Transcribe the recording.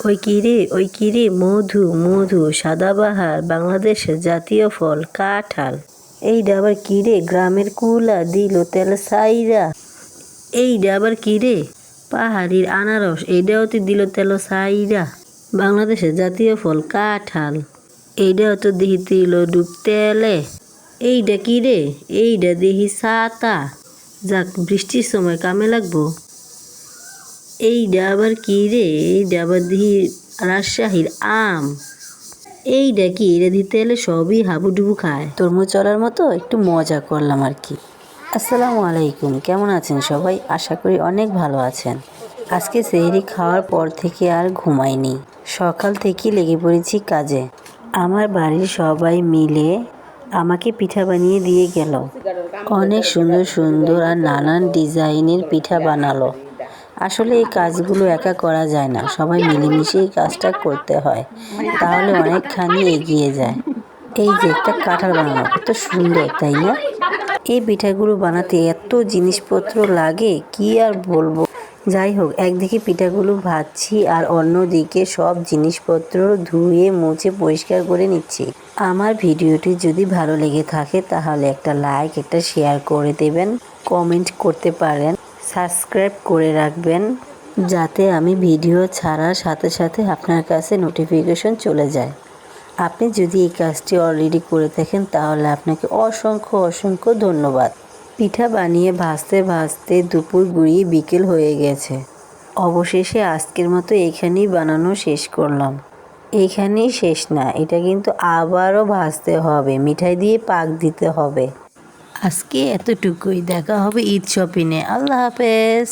ওই কিরে মধু মধু সাদাবাহার বাংলাদেশের জাতীয় ফল কাঁঠাল। এইডা আবার কিরে গ্রামের কুলা দিল তেল সাইরা। এইডা আবার কিরে পাহাড়ির আনারস, এইটাও তো দিল তেল সাইরা। বাংলাদেশের জাতীয় ফল কাঁঠাল, এইটাও তো দিহি দিল ডুব তেলে। এইডা কিরে, এইডা দিহি ছাতা, যাক বৃষ্টির সময় কামে লাগবো। এইডা আবার কি রে, এইডা আবার দিহি রাজশাহীর আম। এইডা কি এটা দিতে এলে সবই হাবুডুবু খায়। তরমুজ চলার মতো একটু মজা করলাম আর কি। আসসালামু আলাইকুম, কেমন আছেন সবাই? আশা করি অনেক ভালো আছেন। আজকে সেহরি খাওয়ার পর থেকে আর ঘুমাইনি, সকাল থেকে লেগে পড়েছি কাজে। আমার বাড়ির সবাই মিলে আমাকে পিঠা বানিয়ে দিয়ে গেল। অনেক সুন্দর সুন্দর আর নানান ডিজাইনের পিঠা বানালো। আসলে এই কাজগুলো একা করা যায় না, সবাই মিলেমিশে এই কাজটা করতে হয়, তাহলে অনেকখানি এগিয়ে যায়। এই যে একটা কাঁঠাল বানানো, কত সুন্দর তাই না? এই পিঠাগুলো বানাতে এত জিনিসপত্র লাগে কি আর বলবো। যাই হোক, একদিকে পিঠাগুলো ভাজছি আর অন্যদিকে সব জিনিসপত্র ধুয়ে মুছে পরিষ্কার করে নিচ্ছি। আমার ভিডিওটি যদি ভালো লেগে থাকে তাহলে একটা লাইক, একটা শেয়ার করে দেবেন, কমেন্ট করতে পারেন, সাবস্ক্রাইব করে রাখবেন, যাতে আমি ভিডিও ছাড়ার সাথে সাথে আপনার কাছে নোটিফিকেশন চলে যায়। আপনি যদি এই কাজটি অলরেডি করে থাকেন তাহলে আপনাকে অসংখ্য অসংখ্য ধন্যবাদ। পিঠা বানিয়ে ভাজতে ভাজতে দুপুর গড়িয়ে বিকেল হয়ে গেছে। অবশেষে আজকের মতো এখানেই বানানো শেষ করলাম। এখানেই শেষ না, এটা কিন্তু আবারও ভাজতে হবে, মিঠাই দিয়ে পাক দিতে হবে। আজকে এতটুকুই, দেখা হবে ঈদ শপিংয়ে। আল্লাহ হাফেজ।